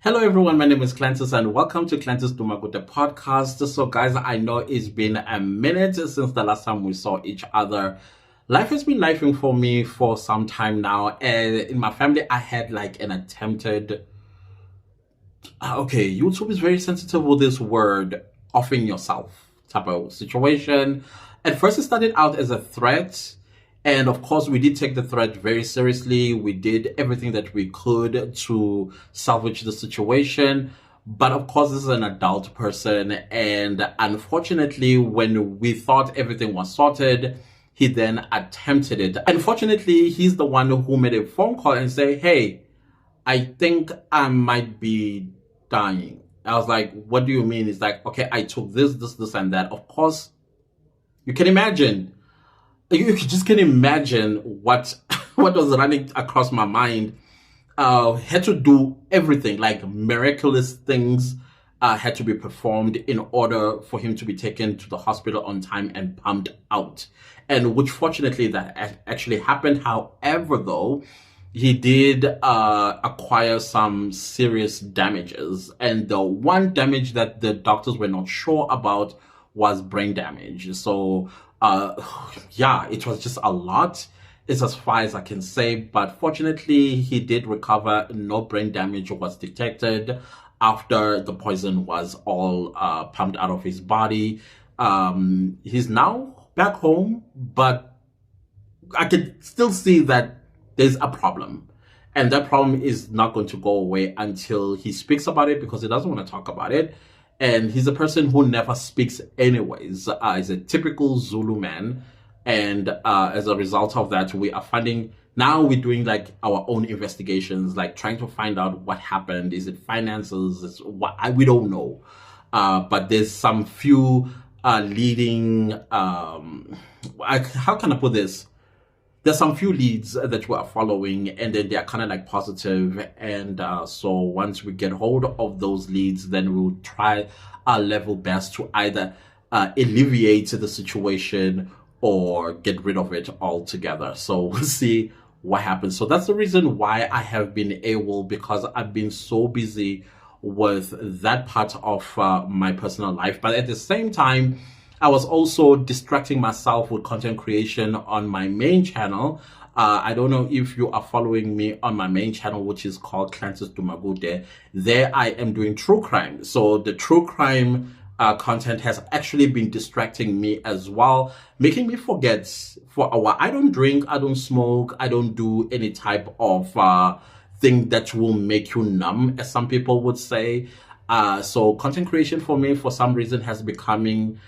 Hello everyone, my name is Clantis and welcome to Clantis Dumagute podcast. So guys, I know it's been a minute since the last time we saw each other. Life has been lifing for me for some time now, and in my family I had like an attempted YouTube is very sensitive with this word, offing yourself type of situation. At first it started out as a threat. And of course, we did take the threat very seriously. We did everything that we could to salvage the situation. But of course, this is an adult person. And unfortunately, when we thought everything was sorted, he then attempted it. Unfortunately, he's the one who made a phone call and say, "Hey, I think I might be dying." I was like, "What do you mean?" He's like, "Okay, I took this, and that." Of course, you can imagine. You just can imagine what was running across my mind. Had to do everything, like miraculous things had to be performed in order for him to be taken to the hospital on time and pumped out. And which fortunately that actually happened. However, though, he did acquire some serious damages. And the one damage that the doctors were not sure about was brain damage. So yeah, it was just a lot. It's as far as I can say, but fortunately he did recover. No brain damage was detected after the poison was all pumped out of his body. He's now back home, but I can still see that there's a problem. And that problem is not going to go away until he speaks about it, because he doesn't want to talk about it. And he's a person who never speaks anyways. He's a typical Zulu man. And as a result of that, we are finding, now we're doing like our own investigations, like trying to find out what happened. Is it finances? We don't know. But there's some few leading, how can I put this? There's some few leads that we are following, and then they're kind of like positive. And so once we get hold of those leads, then we'll try our level best to either alleviate the situation or get rid of it altogether. So we'll see what happens. So that's the reason why I have been AWOL, because I've been so busy with that part of my personal life. But at the same time, I was also distracting myself with content creation on my main channel. I don't know if you are following me on my main channel, which is called Clantis Dumagute. There I am doing true crime. So the true crime content has actually been distracting me as well, making me forget for a while. I don't drink, I don't smoke, I don't do any type of thing that will make you numb, as some people would say. So content creation for me, for some reason, has become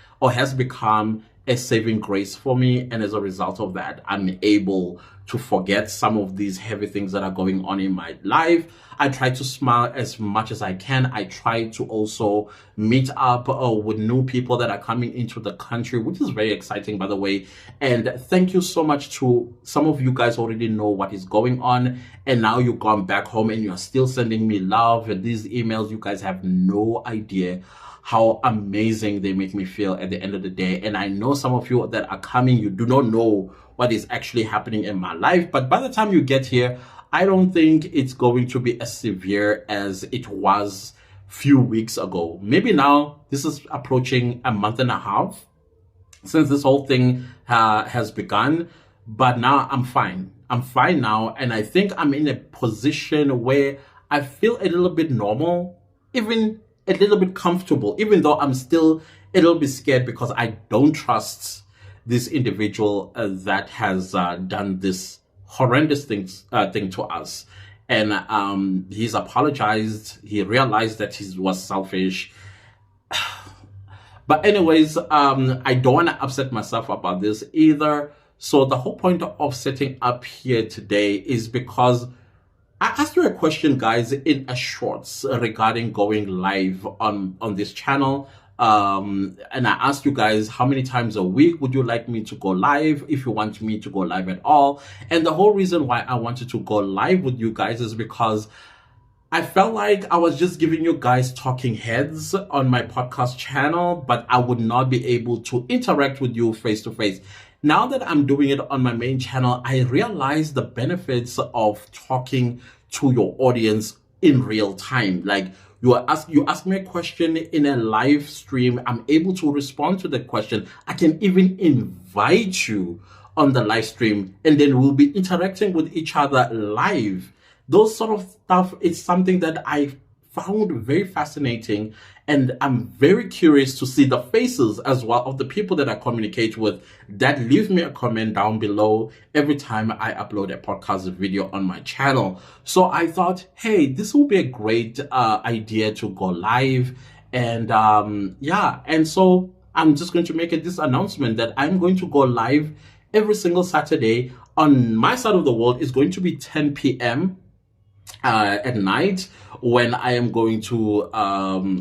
a saving grace for me. And as a result of that, I'm able to forget some of these heavy things that are going on in my life. I try to smile as much as I can. I try to also meet up with new people that are coming into the country, which is very exciting, by the way. And thank you so much to some of you guys already know what is going on. And now you've gone back home and you're still sending me love and these emails. You guys have no idea how amazing they make me feel at the end of the day. And I know some of you that are coming, you do not know what is actually happening in my life. But by the time you get here, I don't think it's going to be as severe as it was a few weeks ago. Maybe now, this is approaching a month and a half since this whole thing has begun. But now I'm fine. I'm fine now. And I think I'm in a position where I feel a little bit normal, even a little bit comfortable, even though I'm still a little bit scared because I don't trust this individual that has done this horrendous thing to us. And he's apologized. He realized that he was selfish. But anyways, I don't want to upset myself about this either. So the whole point of setting up here today is because I asked you a question, guys, in a shorts regarding going live on this channel. And I asked you guys, how many times a week would you like me to go live, if you want me to go live at all? And the whole reason why I wanted to go live with you guys is because I felt like I was just giving you guys talking heads on my podcast channel, but I would not be able to interact with you face to face. Now that I'm doing it on my main channel, I realize the benefits of talking to your audience in real time. Like you ask me a question in a live stream, I'm able to respond to the question. I can even invite you on the live stream, and then we'll be interacting with each other live. Those sort of stuff is something that I found very fascinating, and I'm very curious to see the faces as well of the people that I communicate with that leave me a comment down below every time I upload a podcast video on my channel. So I thought, hey, this will be a great idea to go live. And yeah, and so I'm just going to make this announcement that I'm going to go live every single Saturday. On my side of the world, it's going to be 10 p.m. At night, when I am going to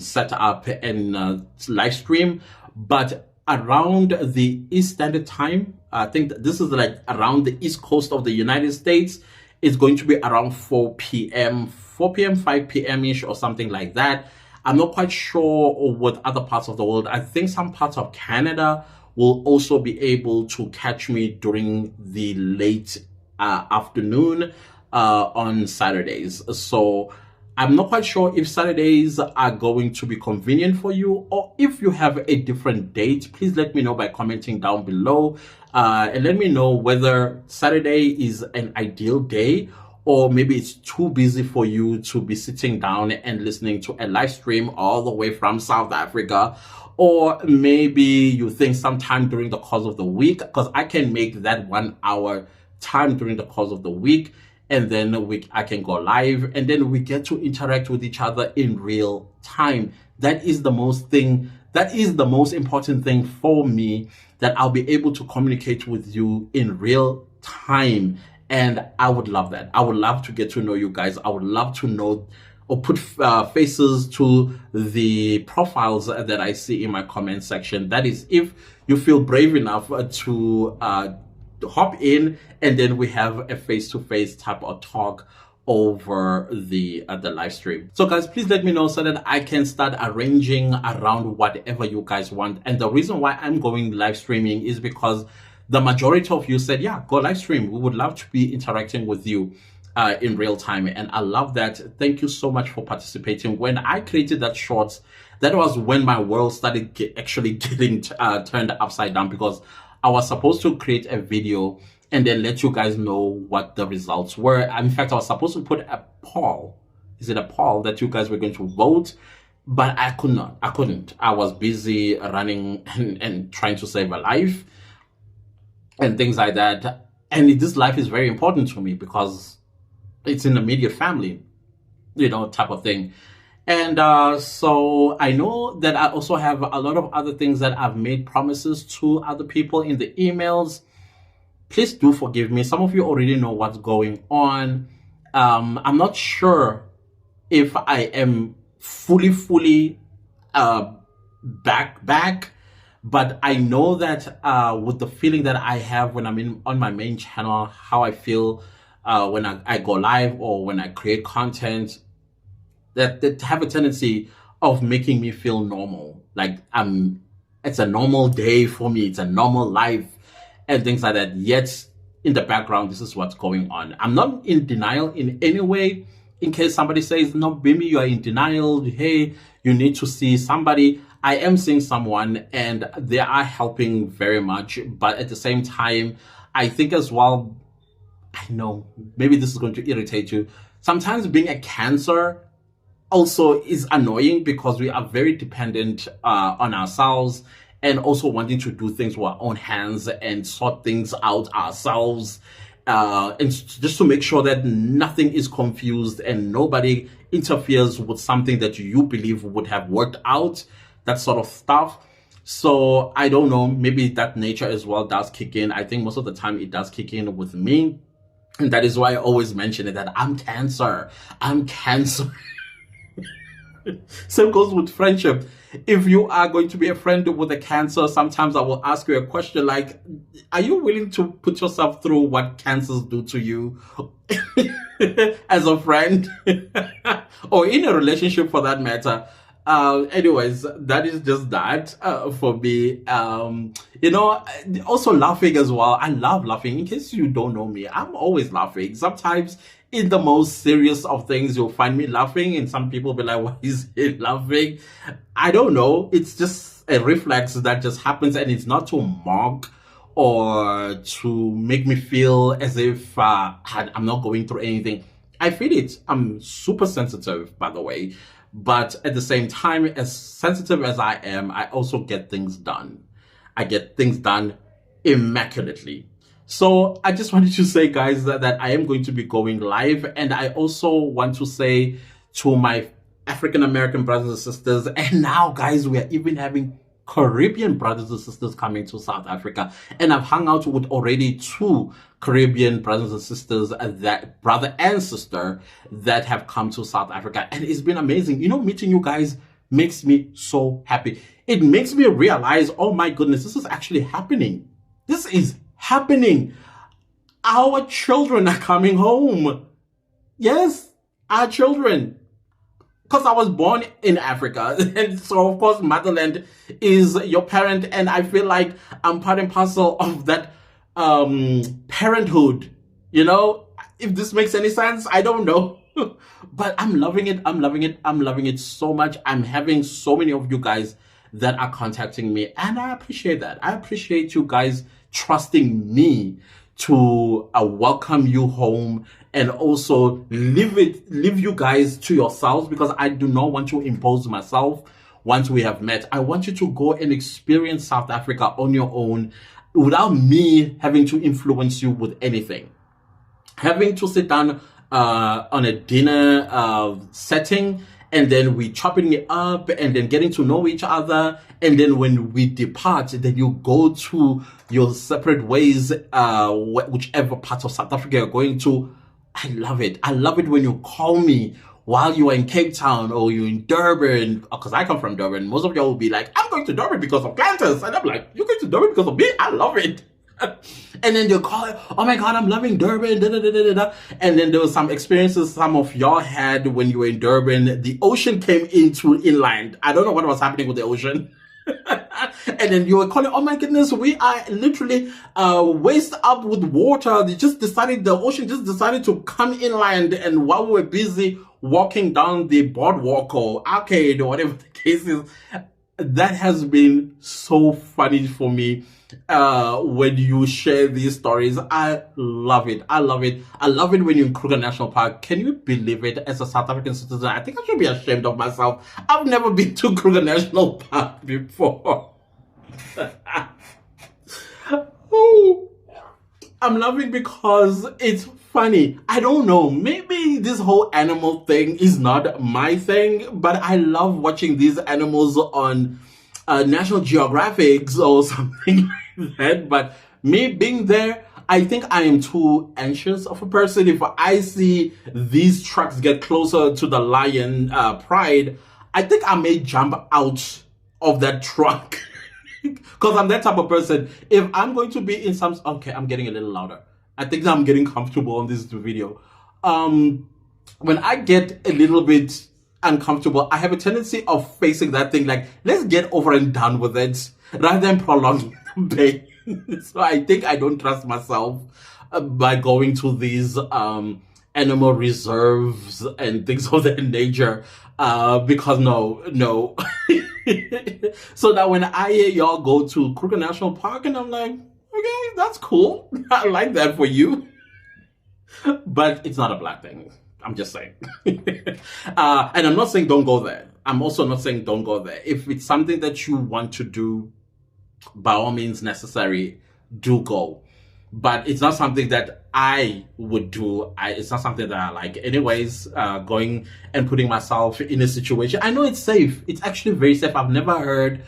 set up and live stream. But around the East Standard Time, I think that this is like around the East Coast of the United States, it's going to be around 4 p.m., 5 p.m. ish or something like that. I'm not quite sure with other parts of the world. I think some parts of Canada will also be able to catch me during the late afternoon on Saturdays. So I'm not quite sure if Saturdays are going to be convenient for you, or if you have a different date. Please let me know by commenting down below, and let me know whether Saturday is an ideal day, or maybe it's too busy for you to be sitting down and listening to a live stream all the way from South Africa. Or maybe you think sometime during the course of the week, because I can make that 1 hour time during the course of the week, and then I can go live, and then we get to interact with each other in real time. That is the most important thing for me, that I'll be able to communicate with you in real time. And I would love that. I would love to get to know you guys. I would love to know or put faces to the profiles that I see in my comment section. That is, if you feel brave enough to hop in, and then we have a face-to-face type of talk over the live stream. So guys, please let me know so that I can start arranging around whatever you guys want. And the reason why I'm going live streaming is because the majority of you said, yeah, go live stream. We would love to be interacting with you in real time. And I love that. Thank you so much for participating. When I created that shorts, that was when my world started actually getting turned upside down, because I was supposed to create a video and then let you guys know what the results were. In fact, I was supposed to put a poll. Is it a poll that you guys were going to vote? But I could not. I couldn't. I was busy running and trying to save a life and things like that. And this life is very important to me because it's in the immediate family, you know, type of thing. And so I know that I also have a lot of other things that I've made promises to other people in the emails. Please do forgive me. Some of you already know what's going on. I'm not sure if I am fully back, but I know that with the feeling that I have when I'm on my main channel, how I feel when I go live or when I create content, that have a tendency of making me feel normal. Like it's a normal day for me. It's a normal life and things like that. Yet in the background, this is what's going on. I'm not in denial in any way. In case somebody says, no, Bimi, you are in denial. Hey, you need to see somebody. I am seeing someone and they are helping very much. But at the same time, I think as well, I know maybe this is going to irritate you. Sometimes being a Cancer also is annoying, because we are very dependent on ourselves, and also wanting to do things with our own hands and sort things out ourselves, and just to make sure that nothing is confused and nobody interferes with something that you believe would have worked out, that sort of stuff. So I don't know, maybe that nature as well does kick in. I think most of the time it does kick in with me, and that is why I always mention it, that I'm Cancer. Same goes with friendship. If you are going to be a friend with a Cancer, sometimes I will ask you a question like, are you willing to put yourself through what Cancers do to you as a friend or in a relationship for that matter? Anyways, that is just that for me. You know, also laughing as well. I love laughing. In case you don't know me, I'm always laughing. Sometimes in the most serious of things, you'll find me laughing, and some people be like, why is he laughing? I don't know. It's just a reflex that just happens, and it's not to mock or to make me feel as if I'm not going through anything. I feel it. I'm super sensitive, by the way. But at the same time, as sensitive as I am, I also get things done. I get things done immaculately. So I just wanted to say, guys, that I am going to be going live. And I also want to say to my African American brothers and sisters, and now, guys, we are even having Caribbean brothers and sisters coming to South Africa. And I've hung out with already 2 Caribbean brothers and sisters, that brother and sister, that have come to South Africa. And it's been amazing. You know, meeting you guys makes me so happy. It makes me realize, oh my goodness, this is actually happening. This is happening. Our children are coming home. Yes, our children. Because I was born in Africa. And so, of course, motherland is your parent. And I feel like I'm part and parcel of that parenthood. You know, if this makes any sense, I don't know. But I'm loving it. I'm loving it. I'm loving it so much. I'm having so many of you guys that are contacting me. And I appreciate that. I appreciate you guys trusting me to welcome you home and also leave you guys to yourselves, because I do not want to impose myself once we have met. I want you to go and experience South Africa on your own without me having to influence you with anything. Having to sit down on a dinner setting, and then we chopping it up and then getting to know each other. And then when we depart, then you go to your separate ways, whichever part of South Africa you're going to. I love it. I love it when you call me while you are in Cape Town or you're in Durban, because I come from Durban. Most of y'all will be like, I'm going to Durban because of Planters. And I'm like, you're going to Durban because of me? I love it. And then they'll call it, oh my God, I'm loving Durban, da, da, da, da, da. And then there was some experiences some of y'all had when you were in Durban. The ocean came into inland. I don't know what was happening with the ocean. And then you were calling, oh my goodness, we are literally waist up with water. The ocean just decided to come inland. And while we were busy walking down the boardwalk or arcade or whatever the case is, that has been so funny for me. When you share these stories, I love it. I love it. I love it when you're in Kruger National Park. Can you believe it? As a South African citizen, I think I should be ashamed of myself. I've never been to Kruger National Park before. Oh, I'm laughing because it's funny. I don't know. Maybe this whole animal thing is not my thing, but I love watching these animals on National Geographic or something like that. But me being there, I think I am too anxious of a person. If I see these trucks get closer to the lion pride, I think I may jump out of that truck. Because I'm that type of person. If I'm going to be in some... Okay, I'm getting a little louder. I think I'm getting comfortable on this video. When I get a little bit uncomfortable, I have a tendency of facing that thing like, let's get over and done with it, rather than prolonging the pain. So I think I don't trust myself by going to these animal reserves and things of that nature, because no. So that when I hear y'all go to Kruger National Park, and I'm like, okay, that's cool. I like that for you. But it's not a black thing. I'm just saying. And I'm not saying don't go there. I'm also not saying don't go there. If it's something that you want to do, by all means necessary, do go. But it's not something that I would do. It's not something that I like. Anyways, going and putting myself in a situation. I know it's safe. It's actually very safe. I've never heard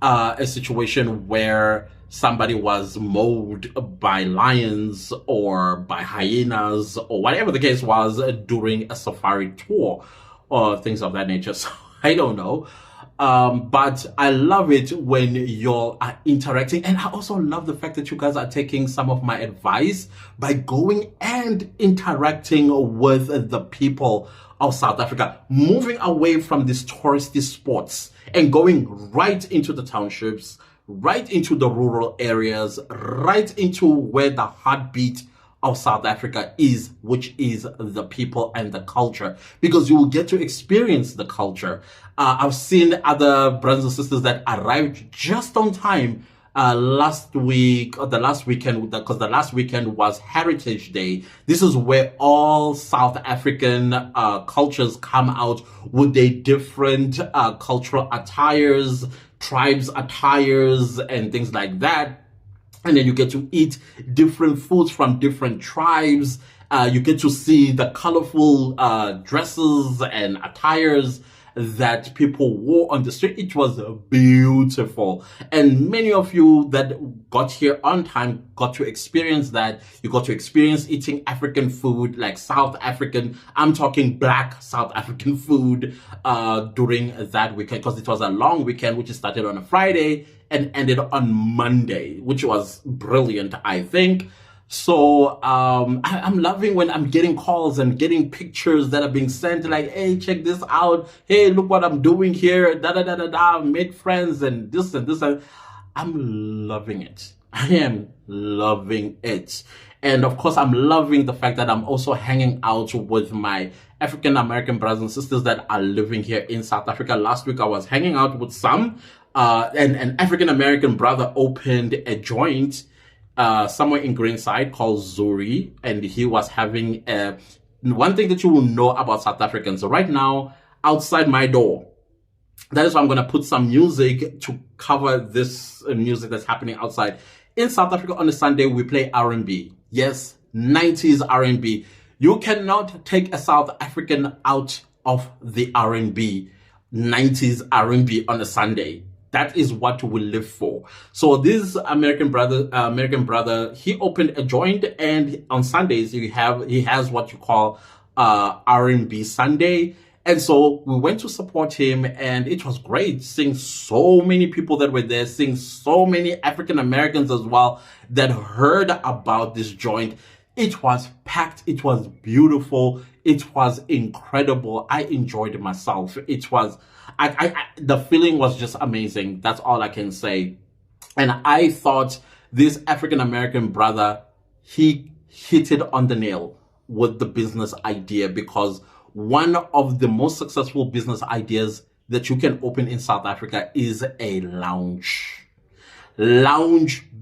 a situation where somebody was mauled by lions or by hyenas or whatever the case was during a safari tour or things of that nature. So I don't know. But I love it when y'all are interacting. And I also love the fact that you guys are taking some of my advice by going and interacting with the people of South Africa, moving away from these touristy spots and going right into the townships, right into the rural areas, right into where the heartbeat of South Africa is, which is the people and the culture, because you will get to experience the culture. I've seen other brothers and sisters that arrived just on time last week, or the last weekend, because the last weekend was Heritage Day. This is where all South African cultures come out with their different cultural attires, tribes attires, and things like that. And then you get to eat different foods from different tribes. You get to see the colorful dresses and attires that people wore on the street. It was beautiful. And many of you that got here on time got to experience that. You got to experience eating African food, like South African, I'm talking black South African food during that weekend, because it was a long weekend, which started on a Friday and ended on Monday, which was brilliant, I think. So I'm loving when I'm getting calls and getting pictures that are being sent, like, hey, check this out. Hey, look what I'm doing here. Da da da da da. Made friends and this and this. And I'm loving it. I am loving it. And of course, I'm loving the fact that I'm also hanging out with my African American brothers and sisters that are living here in South Africa. Last week, I was hanging out with some, and an African American brother opened a joint somewhere in Greenside called Zuri, and he was having one thing that you will know about South Africans. So right now, outside my door, that is why I'm going to put some music to cover this music that's happening outside. In South Africa on a Sunday, we play R&B. Yes, 90s R&B. You cannot take a South African out of the R&B, 90s R&B on a Sunday. That is what we live for. So this American brother, he opened a joint, and on Sundays he has what you call R&B Sunday. And so we went to support him, and it was great seeing so many people that were there, seeing so many African Americans as well that heard about this joint. It was packed. It was beautiful. It was incredible. I enjoyed myself. It was, the feeling was just amazing. That's all I can say. And I thought this African American brother, he hit it on the nail with the business idea, because one of the most successful business ideas that you can open in South Africa is a lounge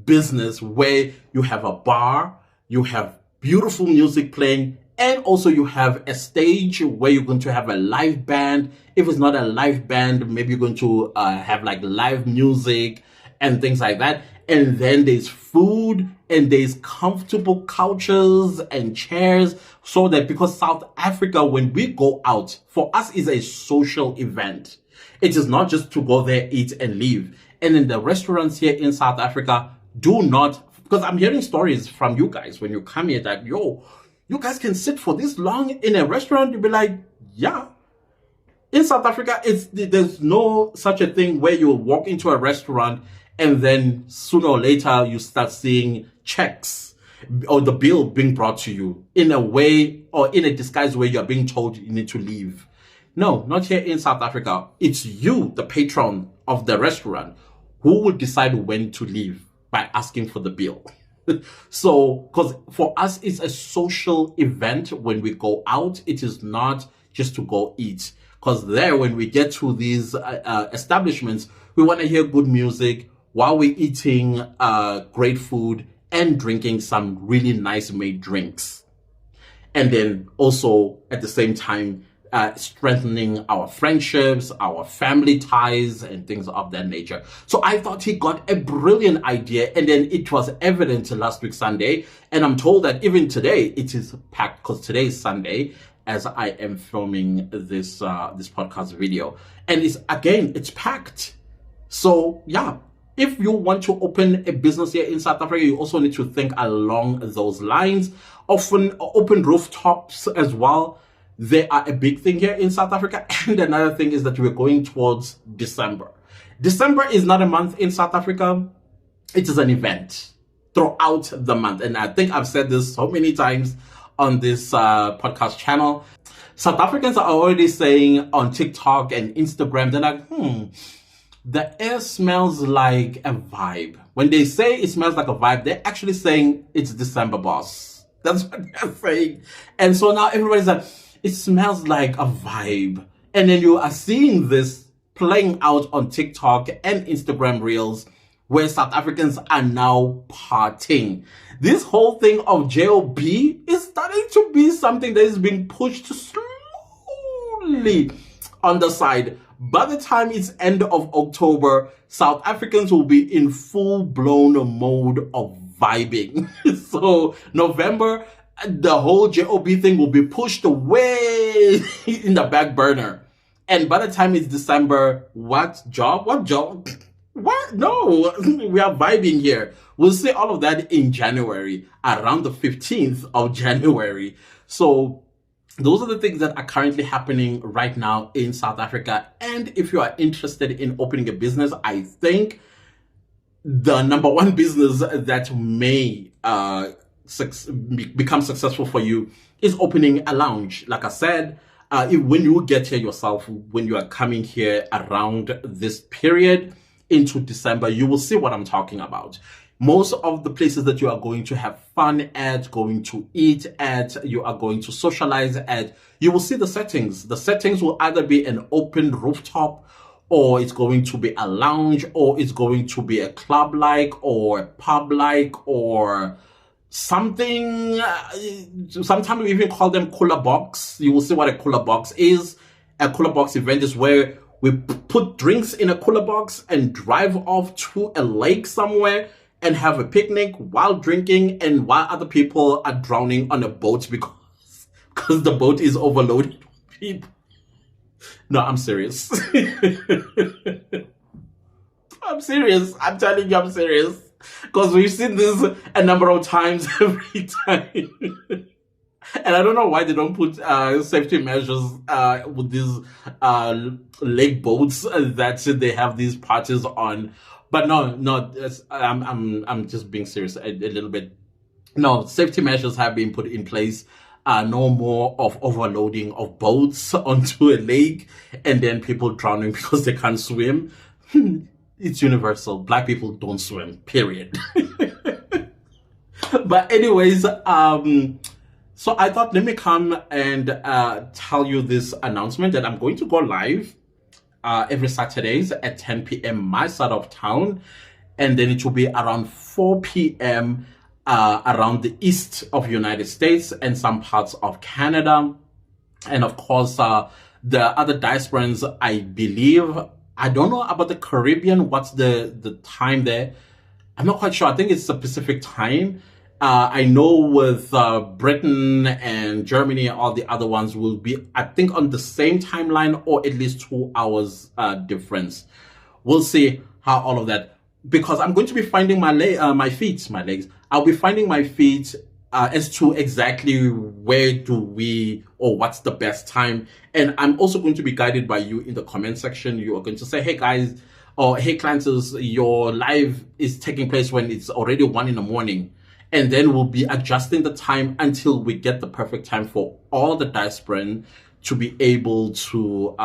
business, where you have a bar, you have beautiful music playing, and also you have a stage where you're going to have a live band. If it's not a live band, maybe you're going to have like live music and things like that. And then there's food, and there's comfortable couches and chairs, so that, because South Africa, when we go out, for us is a social event. It is not just to go there, eat and leave. And in the restaurants here in South Africa, do not, because I'm hearing stories from you guys when you come here that, yo, you guys can sit for this long in a restaurant. You'll be like, yeah. In South Africa, there's no such a thing where you walk into a restaurant and then sooner or later you start seeing checks or the bill being brought to you in a way, or in a disguised way, you're being told you need to leave. No, not here in South Africa. It's you, the patron of the restaurant, who will decide when to leave by asking for the bill. So, because for us, it's a social event when we go out. It is not just to go eat. Because there, when we get to these establishments, we want to hear good music while we're eating great food and drinking some really nice made drinks. And then also at the same time, strengthening our friendships, our family ties, and things of that nature. So I thought he got a brilliant idea, and then it was evident last week Sunday, and I'm told that even today it is packed, because today is Sunday as I am filming this this podcast video, and it's packed. So yeah, if you want to open a business here in South Africa, you also need to think along those lines. Often open rooftops as well. They are a big thing here in South Africa. And another thing is that we're going towards December. December is not a month in South Africa. It is an event throughout the month. And I think I've said this so many times on this podcast channel. South Africans are already saying on TikTok and Instagram, they're like, the air smells like a vibe. When they say it smells like a vibe, they're actually saying it's December, boss. That's what they're saying. And so now everybody's like, it smells like a vibe. And then you are seeing this playing out on TikTok and Instagram Reels where South Africans are now partying. This whole thing of JOB is starting to be something that is being pushed slowly on the side. By the time it's end of October, South Africans will be in full-blown mode of vibing. So November, the whole JOB thing will be pushed away in the back burner. And by the time it's December, what job? What? No, we are vibing here. We'll see all of that in January, around the 15th of January. So those are the things that are currently happening right now in South Africa. And if you are interested in opening a business, I think the number one business that may become successful for you is opening a lounge. Like I said, when you get here yourself, when you are coming here around this period into December, you will see what I'm talking about. Most of the places that you are going to have fun at, going to eat at, you are going to socialize at, you will see the settings. The settings will either be an open rooftop, or it's going to be a lounge, or it's going to be a club-like, or a pub-like, or something. Sometimes we even call them cooler box. You will see what a cooler box is. A cooler box event is where we put drinks in a cooler box and drive off to a lake somewhere and have a picnic while drinking and while other people are drowning on a boat because the boat is overloaded with people. No, I'm serious. I'm serious. I'm telling you, I'm serious. Because we've seen this a number of times every time. And I don't know why they don't put safety measures with these lake boats that they have these parties on. But no, I'm just being serious a little bit. No, safety measures have been put in place. No more of overloading of boats onto a lake and then people drowning because they can't swim. It's universal. Black people don't swim, period. But anyways, so I thought, let me come and tell you this announcement that I'm going to go live every Saturdays at 10 p.m. my side of town, and then it will be around 4 p.m. Around the east of United States and some parts of Canada. And of course, the other diasporans, I believe, I don't know about the Caribbean, what's the time there? I'm not quite sure. I think it's a Pacific time. I know with Britain and Germany and all the other ones will be, I think, on the same timeline or at least 2 hours difference. We'll see how all of that, because I'm going to be finding my legs. I'll be finding my feet as to exactly where do we, or what's the best time. And I'm also going to be guided by you in the comment section. You are going to say, hey guys, or hey clients, your live is taking place when it's already 1 a.m. And then we'll be adjusting the time until we get the perfect time for all the diasporan to be able to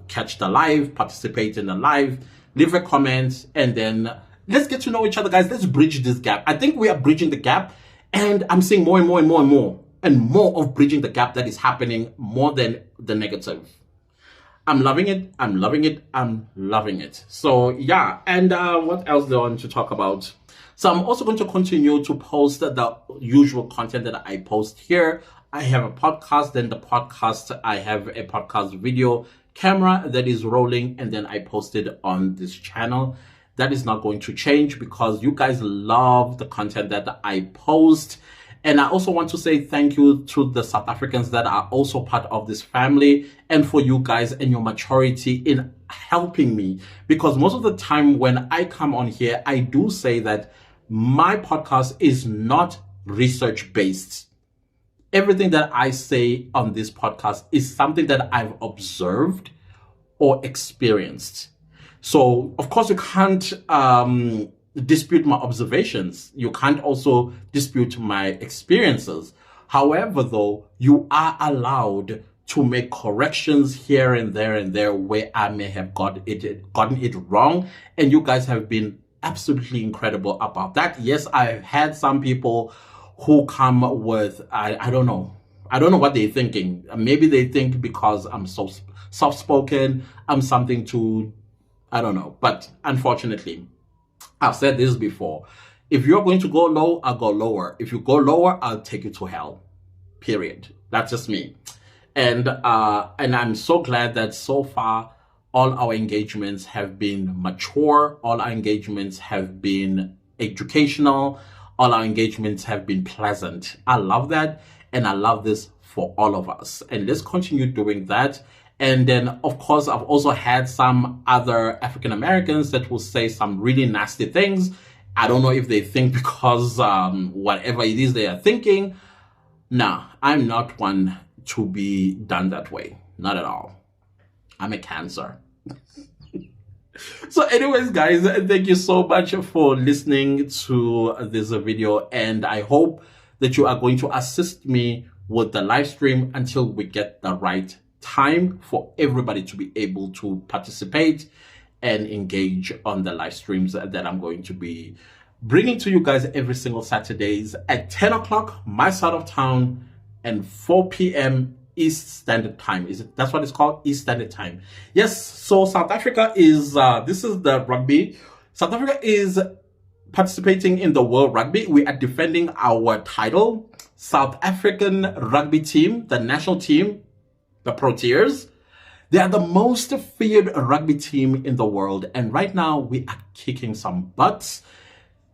catch the live, participate in the live, leave a comment, and then let's get to know each other, guys. Let's bridge this gap. I think we are bridging the gap, and I'm seeing more and more and more and more and more of bridging the gap that is happening more than the negative. I'm loving it. I'm loving it. I'm loving it. So yeah, and what else do I want to talk about? So I'm also going to continue to post the usual content that I post here. I have a podcast, then the podcast, I have a podcast video camera that is rolling, and then I post it on this channel. That is not going to change because you guys love the content that I post. And I also want to say thank you to the South Africans that are also part of this family, and for you guys and your maturity in helping me. Because most of the time when I come on here, I do say that my podcast is not research based. Everything that I say on this podcast is something that I've observed or experienced. So, of course, you can't dispute my observations. You can't also dispute my experiences. However, though, you are allowed to make corrections here and there where I may have gotten it wrong. And you guys have been absolutely incredible about that. Yes, I've had some people who come with, I don't know. I don't know what they're thinking. Maybe they think because I'm so soft-spoken, I'm something to, I don't know. But unfortunately, I've said this before. If you're going to go low, I'll go lower. If you go lower, I'll take you to hell. Period. That's just me. And I'm so glad that so far all our engagements have been mature. All our engagements have been educational. All our engagements have been pleasant. I love that. And I love this for all of us. And let's continue doing that. And then, of course, I've also had some other African Americans that will say some really nasty things. I don't know if they think because whatever it is they are thinking. Nah, I'm not one to be done that way. Not at all. I'm a Cancer. So anyways, guys, thank you so much for listening to this video. And I hope that you are going to assist me with the live stream until we get the right time for everybody to be able to participate and engage on the live streams that I'm going to be bringing to you guys every single Saturdays at 10 o'clock my side of town and 4 p.m. East Standard Time. That's what it's called? East Standard Time. Yes, so South Africa is, this is the rugby. South Africa is participating in the World Rugby. We are defending our title. South African rugby team, the national team, the Proteas, they are the most feared rugby team in the world. And right now we are kicking some butts.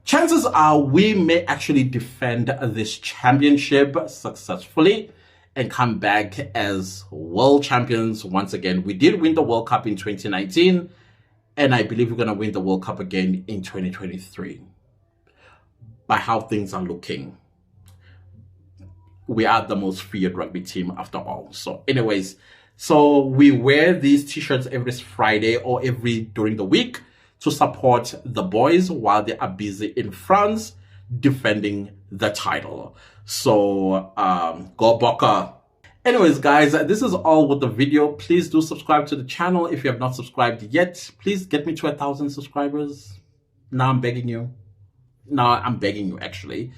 Chances are we may actually defend this championship successfully and come back as world champions once again. We did win the World Cup in 2019, and I believe we're going to win the World Cup again in 2023. By how things are looking, we are the most feared rugby team after all. So anyways, so we wear these t-shirts every Friday or during the week to support the boys while they are busy in France defending the title. So go Boca. Anyways, guys, this is all with the video. Please do subscribe to the channel if you have not subscribed yet. Please get me to 1,000 subscribers. Now I'm begging you. Now I'm begging you actually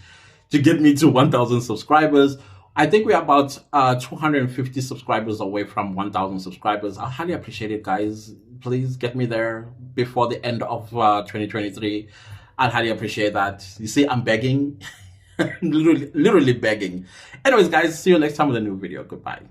to get me to 1,000 subscribers. I think we're about 250 subscribers away from 1,000 subscribers. I highly appreciate it, guys. Please get me there before the end of 2023. I'd highly appreciate that. You see, I'm begging. literally begging. Anyways, guys, see you next time with a new video. Goodbye.